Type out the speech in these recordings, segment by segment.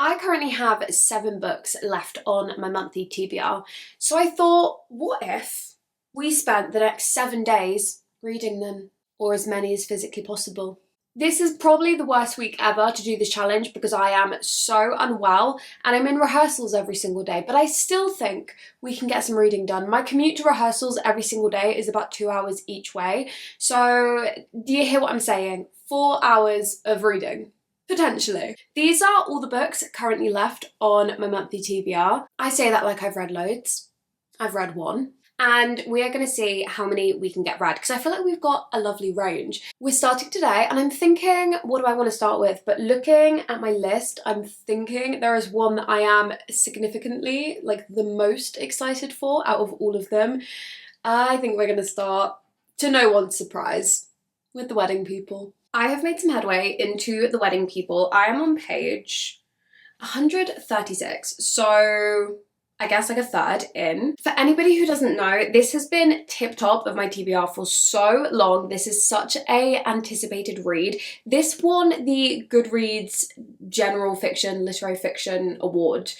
I currently have 7 books left on my monthly TBR, so I thought, what if we spent the next 7 days reading them, or as many as physically possible? This is probably the worst week ever to do this challenge because I am so unwell and I'm in rehearsals every single day, but I still think we can get some reading done. My commute to rehearsals every single day is about 2 hours each way, so do you hear what I'm saying? 4 hours of reading. Potentially. These are all the books currently left on my monthly TBR. I say that like I've read loads. I've read 1. And we are going to see how many we can get read because I feel like we've got a lovely range. We're starting today and I'm thinking, what do I want to start with? But looking at my list, I'm thinking there is one that I am significantly, like, the most excited for out of all of them. I think we're going to start, to no one's surprise, with The Wedding People. I have made some headway into The Wedding People. I am on page 136, so I guess like a third in. For anybody who doesn't know, this has been tip top of my TBR for so long. This is such a anticipated read. This won the Goodreads General Fiction, Literary Fiction Award.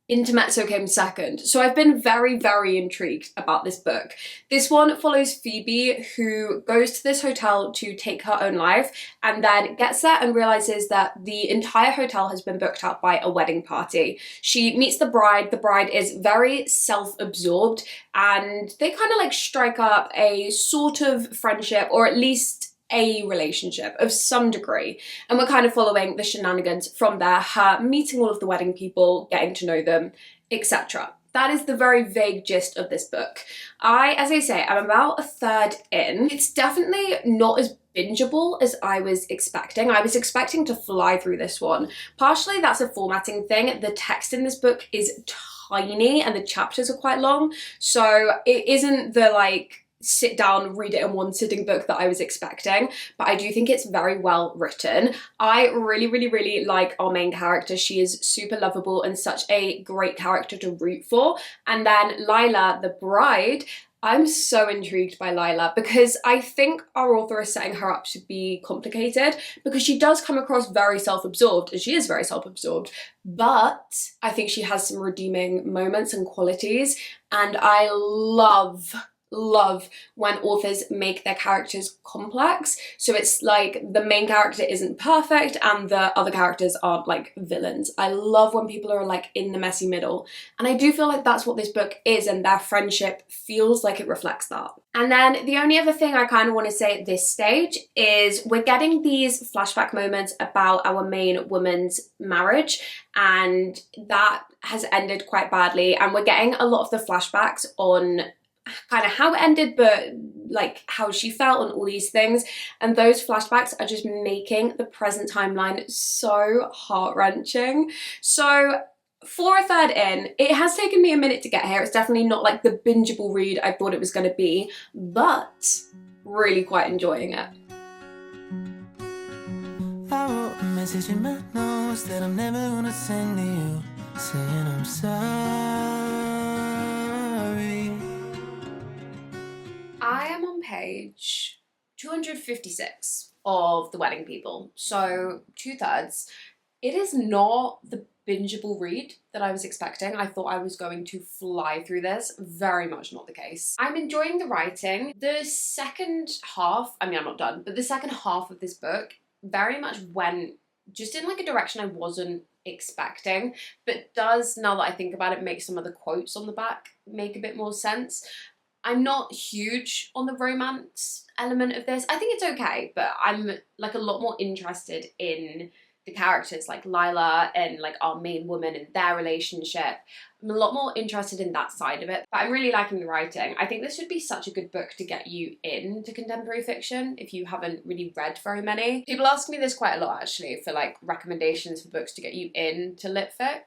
Intermezzo came second. So I've been very, very intrigued about this book. This one follows Phoebe, who goes to this hotel to take her own life and then gets there and realizes that the entire hotel has been booked out by a wedding party. She meets the bride. The bride is very self-absorbed and they kind of like strike up a sort of friendship, or at least a relationship of some degree, and we're kind of following the shenanigans from there, her meeting all of the wedding people, getting to know them, etc. That is the very vague gist of this book. As I say, I'm about a third in. It's definitely not as bingeable as I was expecting. I was expecting to fly through this one. Partially that's a formatting thing. The text in this book is tiny and the chapters are quite long, so it isn't the like sit down, read it in one sitting book that I was expecting, but I do think it's very well written. I really, really, really like our main character. She is super lovable and such a great character to root for. And then Lila, the bride, I'm so intrigued by Lila because I think our author is setting her up to be complicated because she does come across very self-absorbed, and she is very self-absorbed, but I think she has some redeeming moments and qualities, and I love when authors make their characters complex. So it's like the main character isn't perfect and the other characters aren't like villains. I love when people are like in the messy middle, and I do feel like that's what this book is, and their friendship feels like it reflects that. And then the only other thing I kind of want to say at this stage is we're getting these flashback moments about our main woman's marriage, and that has ended quite badly, and we're getting a lot of the flashbacks on kind of how it ended, but like how she felt and all these things, and those flashbacks are just making the present timeline so heart-wrenching. So for a third in, it has taken me a minute to get here. It's definitely not like the bingeable read I thought it was going to be, but really quite enjoying it. I wrote a message in my notes that I'm never gonna send to you, saying I'm sorry. I am on page 256 of The Wedding People, so 2/3. It is not the bingeable read that I was expecting. I thought I was going to fly through this. Very much not the case. I'm enjoying the writing. The second half, I mean, I'm not done, but the second half of this book very much went just in like a direction I wasn't expecting, but does, now that I think about it, make some of the quotes on the back make a bit more sense. I'm not huge on the romance element of this. I think it's okay, but I'm like a lot more interested in the characters like Lila and like our main woman and their relationship. I'm a lot more interested in that side of it, but I'm really liking the writing. I think this would be such a good book to get you into contemporary fiction if you haven't really read very many. People ask me this quite a lot actually for like recommendations for books to get you into lit fic.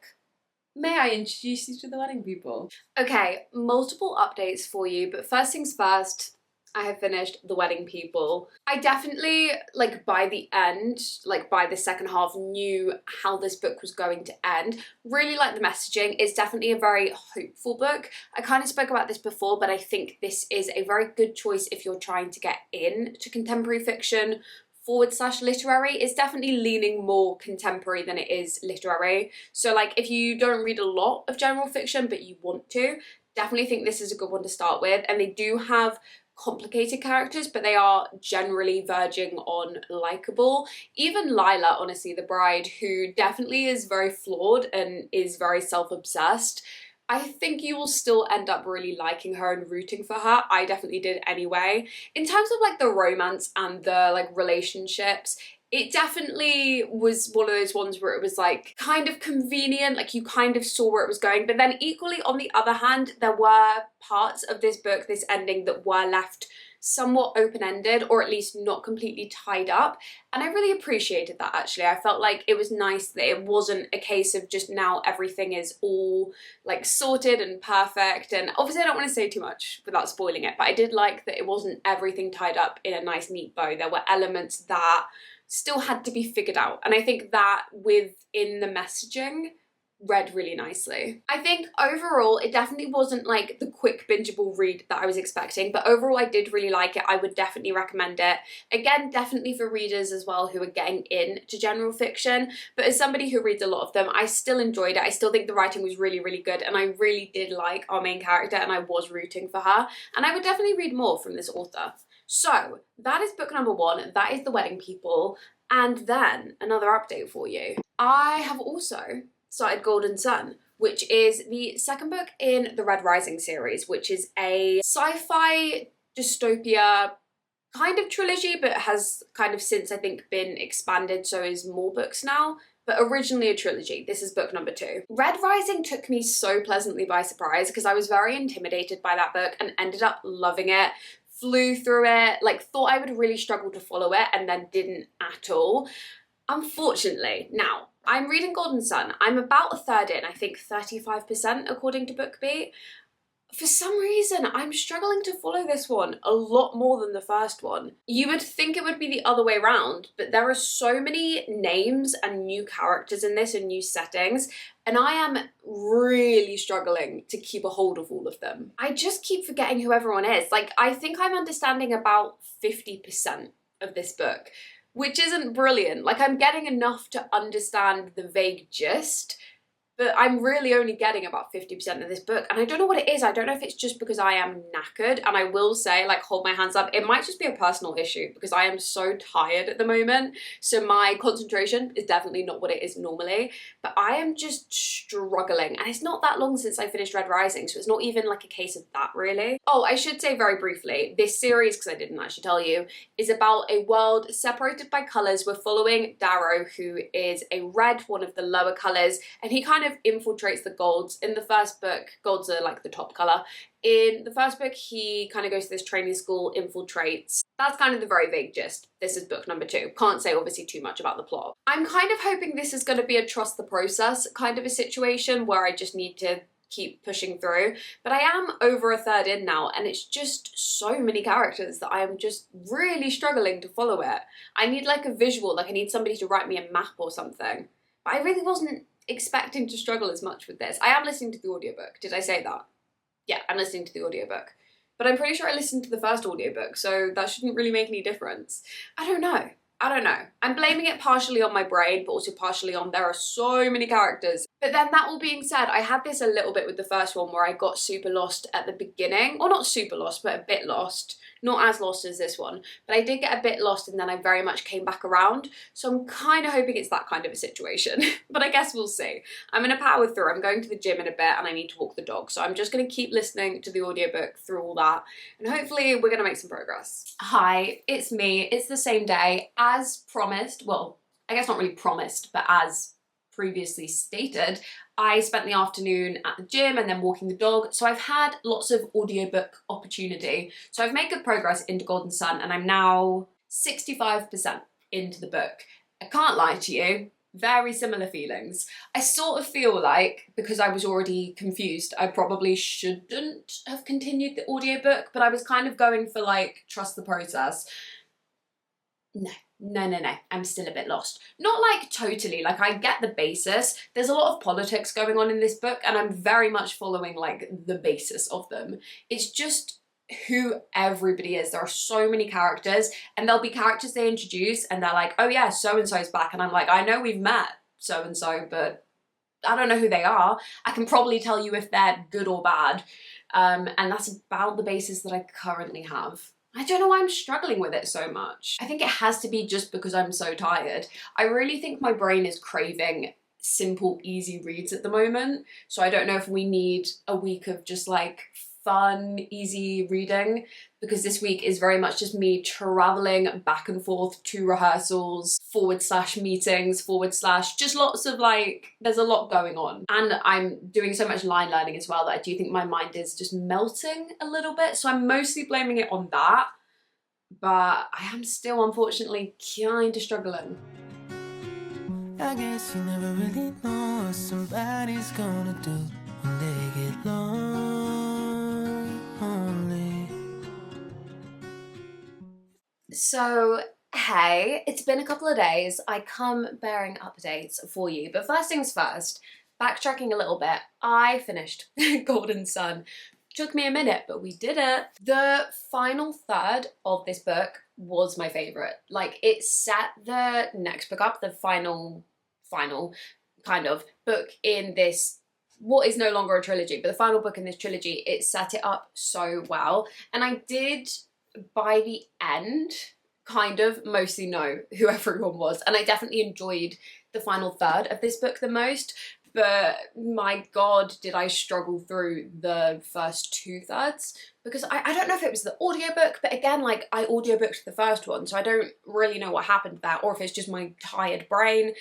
May I introduce you to The Wedding People? Okay, multiple updates for you, but first things first, I have finished The Wedding People. I definitely, like by the end, like by the second half, knew how this book was going to end. Really like the messaging. It's definitely a very hopeful book. I kind of spoke about this before, but I think this is a very good choice if you're trying to get into contemporary fiction /literary. It's definitely leaning more contemporary than it is literary. So like if you don't read a lot of general fiction but you want to, definitely think this is a good one to start with. And they do have complicated characters, but they are generally verging on likable. Even Lila, honestly, the bride, who definitely is very flawed and is very self-obsessed, I think you will still end up really liking her and rooting for her. I definitely did anyway. In terms of like the romance and the like relationships, it definitely was one of those ones where it was like kind of convenient, like you kind of saw where it was going, but then equally on the other hand, there were parts of this book, this ending, that were left somewhat open-ended, or at least not completely tied up, and I really appreciated that actually. I felt like it was nice that it wasn't a case of just now everything is all like sorted and perfect, and obviously I don't want to say too much without spoiling it, but I did like that it wasn't everything tied up in a nice neat bow. There were elements that still had to be figured out, and I think that within the messaging read really nicely. I think overall it definitely wasn't like the quick bingeable read that I was expecting, but overall I did really like it. I would definitely recommend it. Again, definitely for readers as well who are getting into general fiction, but as somebody who reads a lot of them, I still enjoyed it. I still think the writing was really, really good, and I really did like our main character and I was rooting for her, and I would definitely read more from this author. So that is book number 1, that is The Wedding People, and then another update for you. I have also started Golden Sun, which is the second book in the Red Rising series, which is a sci-fi dystopia kind of trilogy, but has kind of since I think been expanded, so is more books now, but originally a trilogy. This is book number 2. Red Rising took me so pleasantly by surprise because I was very intimidated by that book and ended up loving it. Flew through it, like thought I would really struggle to follow it and then didn't at all. Unfortunately, now, I'm reading Golden Sun. I'm about a third in, I think 35% according to BookBeat. For some reason, I'm struggling to follow this one a lot more than the first one. You would think it would be the other way around, but there are so many names and new characters in this and new settings, and I am really struggling to keep a hold of all of them. I just keep forgetting who everyone is. Like, I think I'm understanding about 50% of this book, which isn't brilliant. Like, I'm getting enough to understand the vague gist, but I'm really only getting about 50% of this book, and I don't know what it is. I don't know if it's just because I am knackered, and I will say, like, hold my hands up, it might just be a personal issue because I am so tired at the moment, so my concentration is definitely not what it is normally, but I am just struggling, and it's not that long since I finished Red Rising, so it's not even like a case of that really. Oh, I should say very briefly, this series, because I didn't actually tell you, is about a world separated by colours. We're following Darrow, who is a red, one of the lower colours, and he kind of infiltrates the golds. In the first book, golds are like the top colour. In the first book, he kind of goes to this training school, infiltrates. That's kind of the very vague gist. This is book number 2. Can't say obviously too much about the plot. I'm kind of hoping this is going to be a trust the process kind of a situation where I just need to keep pushing through, but I am over a third in now, and it's just so many characters that I am just really struggling to follow it. I need like a visual, like I need somebody to write me a map or something, but I really wasn't expecting to struggle as much with this. I am listening to the audiobook. Did I say that? Yeah, I'm listening to the audiobook. But I'm pretty sure I listened to the first audiobook, so that shouldn't really make any difference. I don't know. I'm blaming it partially on my brain, but also partially on there are so many characters. But then that all being said, I had this a little bit with the first one where I got super lost at the beginning. Or not super lost, but a bit lost. Not as lost as this one, but I did get a bit lost and then I very much came back around. So I'm kind of hoping it's that kind of a situation, but I guess we'll see. I'm gonna power through. I'm going to the gym in a bit and I need to walk the dog. So I'm just gonna keep listening to the audiobook through all that and hopefully we're gonna make some progress. Hi, it's me. It's the same day as promised. Well, I guess not really promised, but as previously stated, I spent the afternoon at the gym and then walking the dog, so I've had lots of audiobook opportunity. So I've made good progress into Golden Sun and I'm now 65% into the book. I can't lie to you, very similar feelings. I sort of feel like, because I was already confused, I probably shouldn't have continued the audiobook, but I was kind of going for like, trust the process. No, I'm still a bit lost. Not like totally, like I get the basis. There's a lot of politics going on in this book and I'm very much following like the basis of them. It's just who everybody is. There are so many characters, and there'll be characters they introduce and they're like, oh yeah, so-and-so's back. And I'm like, I know we've met so-and-so, but I don't know who they are. I can probably tell you if they're good or bad. And that's about the basis that I currently have. I don't know why I'm struggling with it so much. I think it has to be just because I'm so tired. I really think my brain is craving simple, easy reads at the moment. So I don't know if we need a week of just like fun, easy reading, because this week is very much just me traveling back and forth to rehearsals, / meetings, / just lots of like, there's a lot going on. And I'm doing so much line learning as well that I do think my mind is just melting a little bit. So I'm mostly blaming it on that, but I am still unfortunately kind of struggling. I guess you never really know what somebody's gonna do when they get lonely. So, hey, it's been a couple of days. I come bearing updates for you. But first things first, backtracking a little bit, I finished Golden Sun. Took me a minute, but we did it. The final third of this book was my favourite. Like, it set the next book up, the final kind of book in this, what is no longer a trilogy, but the final book in this trilogy, it set it up so well. And I did, by the end, kind of mostly know who everyone was. And I definitely enjoyed the final third of this book the most. But my God, did I struggle through the first 2/3, because I don't know if it was the audiobook, but again, like, I audiobooked the first one, so I don't really know what happened there, or if it's just my tired brain,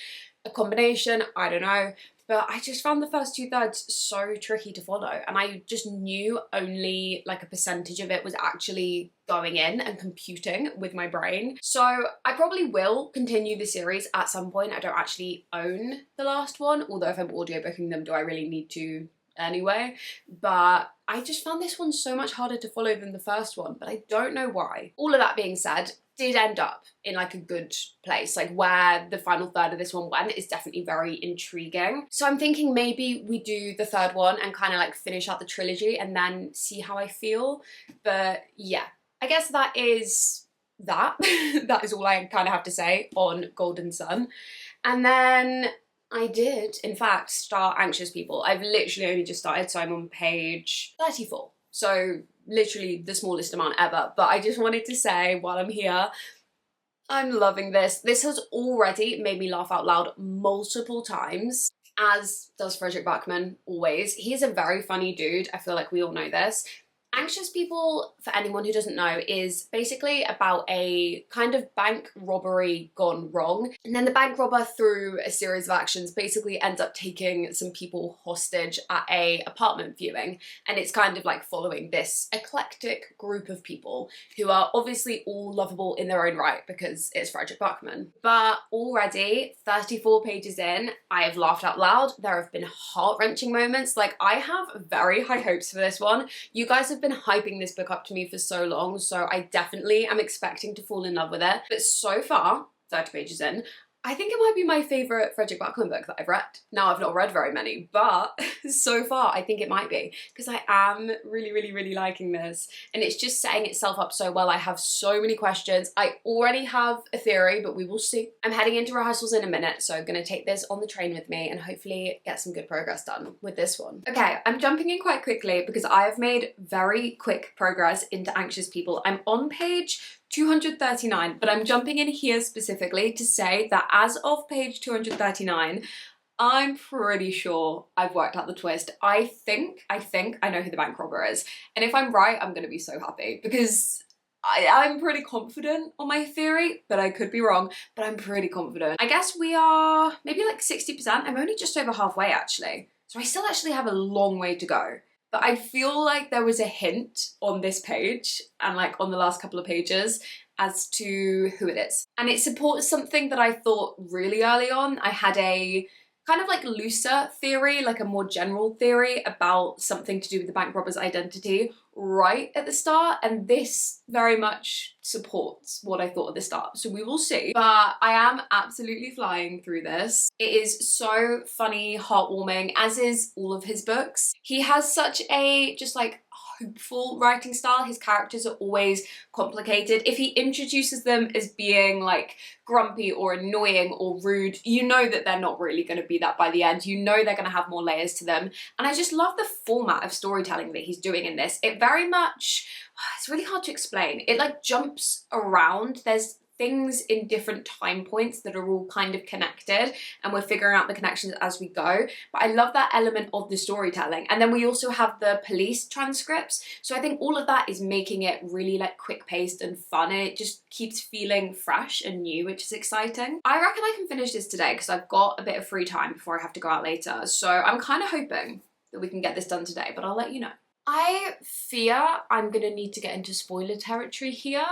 a combination, I don't know. But I just found the first 2/3 so tricky to follow, and I just knew only like a percentage of it was actually going in and computing with my brain. So I probably will continue the series at some point. I don't actually own the last one, although if I'm audiobooking them, do I really need to anyway? But I just found this one so much harder to follow than the first one, but I don't know why. All of that being said, did end up in like a good place. Like, where the final third of this one went is definitely very intriguing. So I'm thinking maybe we do the third one and kind of like finish out the trilogy and then see how I feel. But yeah, I guess that is that. That is all I kind of have to say on Golden Sun. And then I did, in fact, start Anxious People. I've literally only just started, so I'm on page 34. So literally the smallest amount ever. But I just wanted to say while I'm here, I'm loving this. This has already made me laugh out loud multiple times, as does Fredrik Backman always. He's a very funny dude. I feel like we all know this. Anxious People, for anyone who doesn't know, is basically about a kind of bank robbery gone wrong. And then the bank robber, through a series of actions, basically ends up taking some people hostage at a apartment viewing. And it's kind of like following this eclectic group of people who are obviously all lovable in their own right because it's Fredrik Backman. But already, 34 pages in, I have laughed out loud. There have been heart-wrenching moments. Like, I have very high hopes for this one. You guys have been hyping this book up to me for so long, so I definitely am expecting to fall in love with it. But so far, 30 pages in, I think it might be my favourite Fredrik Backman book that I've read. Now, I've not read very many, but so far I think it might be, because I am really liking this. And it's just setting itself up so well. I have so many questions. I already have a theory, but we will see. I'm heading into rehearsals in a minute, so I'm going to take this on the train with me and hopefully get some good progress done with this one. Okay, I'm jumping in quite quickly because I have made very quick progress into Anxious People. I'm on page 239, but I'm jumping in here specifically to say that as of page 239, I'm pretty sure I've worked out the twist. I think I know who the bank robber is. And if I'm right, I'm gonna be so happy, because I'm pretty confident on my theory, but I could be wrong, but I'm pretty confident. I guess we are maybe like 60%. I'm only just over halfway actually. So I still actually have a long way to go. But I feel like there was a hint on this page and like on the last couple of pages as to who it is. And it supports something that I thought really early on. I had a kind of like looser theory, like a more general theory about something to do with the bank robber's identity right at the start, and this very much supports what I thought at the start, so we will see. But I am absolutely flying through this. It is so funny, heartwarming, as is all of his books. He has such a just like hopeful writing style. His characters are always complicated. If he introduces them as being like grumpy or annoying or rude, you know that they're not really going to be that by the end. You know they're going to have more layers to them. And I just love the format of storytelling that he's doing in this. It very much, it's really hard to explain. It like jumps around. There's things in different time points that are all kind of connected, and we're figuring out the connections as we go. But I love that element of the storytelling. And then we also have the police transcripts. So I think all of that is making it really like quick paced and fun, and it just keeps feeling fresh and new, which is exciting. I reckon I can finish this today because I've got a bit of free time before I have to go out later. So I'm kind of hoping that we can get this done today, but I'll let you know. I fear I'm gonna need to get into spoiler territory here,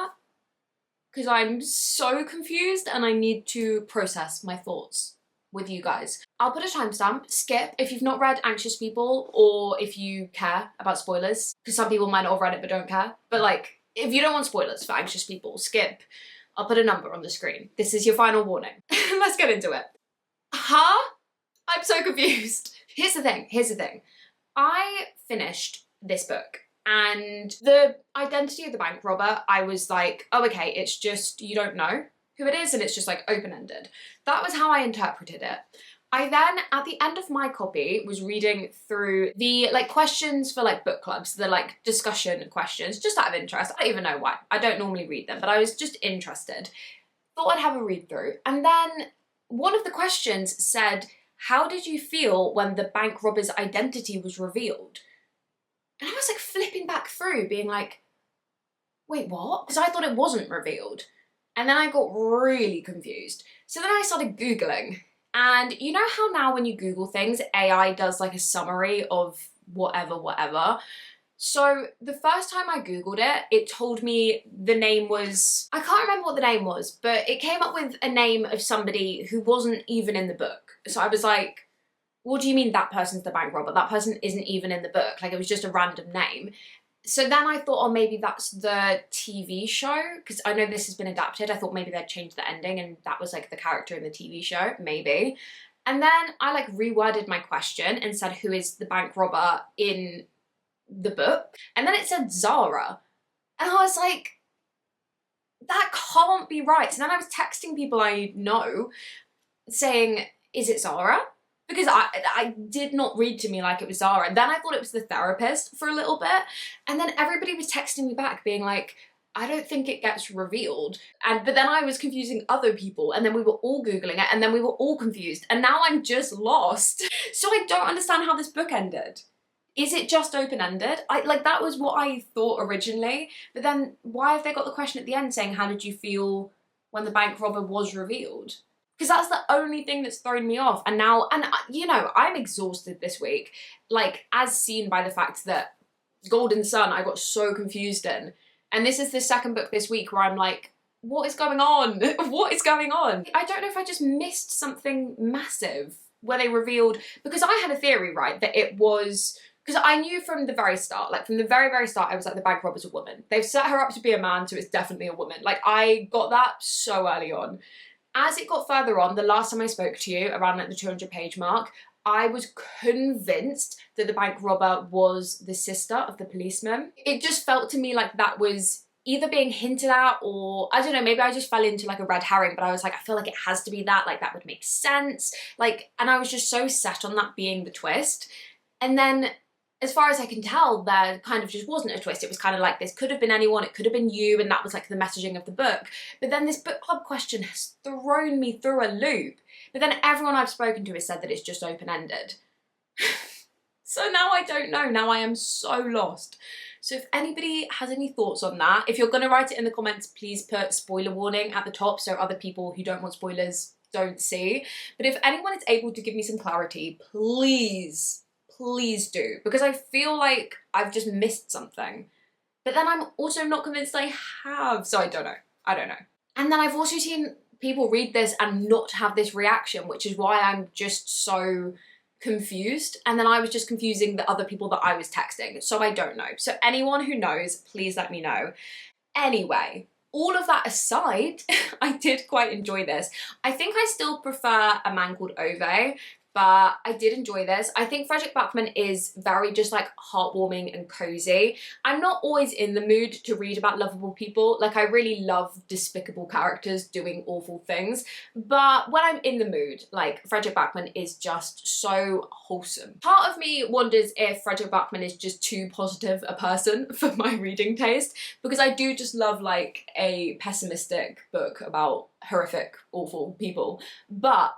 because I'm so confused and I need to process my thoughts with you guys. I'll put a timestamp. Skip if you've not read Anxious People, or if you care about spoilers, because some people might not have read it but don't care. But like, if you don't want spoilers for Anxious People, skip. I'll put a number on the screen. This is your final warning. Let's get into it. Huh? I'm so confused. Here's the thing. I finished this book, and the identity of the bank robber, I was like, oh, okay, it's just, you don't know who it is, and it's just like open-ended. That was how I interpreted it. I then, at the end of my copy, was reading through the like questions for like book clubs, the like discussion questions, just out of interest. I don't even know why. I don't normally read them, but I was just interested. Thought I'd have a read through. And then one of the questions said, how did you feel when the bank robber's identity was revealed? And I was like flipping back through, being like, wait, what? Because I thought it wasn't revealed. And then I got really confused. So then I started Googling. And you know how now when you Google things, AI does like a summary of whatever. So the first time I Googled it, it told me the name was, I can't remember what the name was, but it came up with a name of somebody who wasn't even in the book. So I was like, what do you mean that person's the bank robber? That person isn't even in the book. Like, it was just a random name. So then I thought, oh, maybe that's the TV show, because I know this has been adapted. I thought maybe they'd change the ending and that was like the character in the TV show, maybe. And then I like reworded my question and said, who is the bank robber in the book? And then it said Zara. And I was like, that can't be right. So then I was texting people I know saying, is it Zara? Because I did not read to me like it was Zara. Then I thought it was the therapist for a little bit. And then everybody was texting me back being like, I don't think it gets revealed. But then I was confusing other people, and then we were all Googling it, and then we were all confused. And now I'm just lost. So I don't understand how this book ended. Is it just open-ended? Like, that was what I thought originally. But then why have they got the question at the end saying, how did you feel when the bank robber was revealed? Because that's the only thing that's thrown me off. And now, you know, I'm exhausted this week. Like, as seen by the fact that Golden Sun, I got so confused in. And this is the second book this week where I'm like, what is going on? What is going on? I don't know if I just missed something massive where they revealed, because I had a theory, right, that it was, because I knew from the very start, like from the very, very start, I was like, the bank robber's a woman. They've set her up to be a man, so it's definitely a woman. Like, I got that so early on. As it got further on, the last time I spoke to you, around like the 200-page mark, I was convinced that the bank robber was the sister of the policeman. It just felt to me like that was either being hinted at, or I don't know, maybe I just fell into like a red herring, but I was like, I feel like it has to be that, like that would make sense. Like, and I was just so set on that being the twist. And then, as far as I can tell, there kind of just wasn't a twist. It was kind of like, this could have been anyone, it could have been you, and that was like the messaging of the book. But then this book club question has thrown me through a loop. But then everyone I've spoken to has said that it's just open-ended. So now I don't know. Now I am so lost. So if anybody has any thoughts on that, if you're going to write it in the comments, please put spoiler warning at the top so other people who don't want spoilers don't see. But if anyone is able to give me some clarity, please do, because I feel like I've just missed something. But then I'm also not convinced I have, so I don't know. And then I've also seen people read this and not have this reaction, which is why I'm just so confused. And then I was just confusing the other people that I was texting, so I don't know. So anyone who knows, please let me know. Anyway, all of that aside, I did quite enjoy this. I think I still prefer A Man Called Ove, but I did enjoy this. I think Fredrik Backman is very just like heartwarming and cozy. I'm not always in the mood to read about lovable people. Like, I really love despicable characters doing awful things, but when I'm in the mood, like, Fredrik Backman is just so wholesome. Part of me wonders if Fredrik Backman is just too positive a person for my reading taste, because I do just love like a pessimistic book about horrific, awful people, but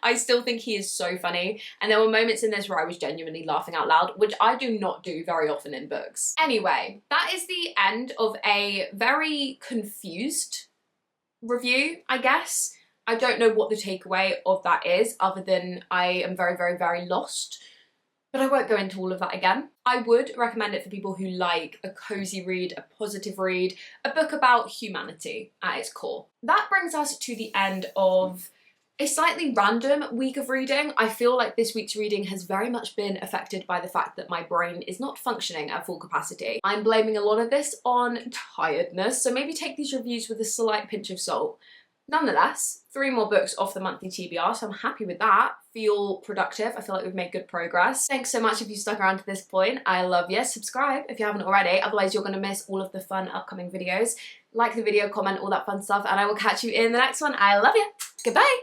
I still think he is so funny, and there were moments in this where I was genuinely laughing out loud, which I do not do very often in books. Anyway, that is the end of a very confused review, I guess. I don't know what the takeaway of that is, other than I am very, very, very lost. But I won't go into all of that again. I would recommend it for people who like a cozy read, a positive read, a book about humanity at its core. That brings us to the end of a slightly random week of reading. I feel like this week's reading has very much been affected by the fact that my brain is not functioning at full capacity. I'm blaming a lot of this on tiredness, so maybe take these reviews with a slight pinch of salt. Nonetheless, 3 more books off the monthly TBR, so I'm happy with that. Feel productive. I feel like we've made good progress. Thanks so much if you stuck around to this point. I love you. Subscribe if you haven't already, otherwise you're going to miss all of the fun upcoming videos. Like the video, comment, all that fun stuff, and I will catch you in the next one. I love you. Goodbye.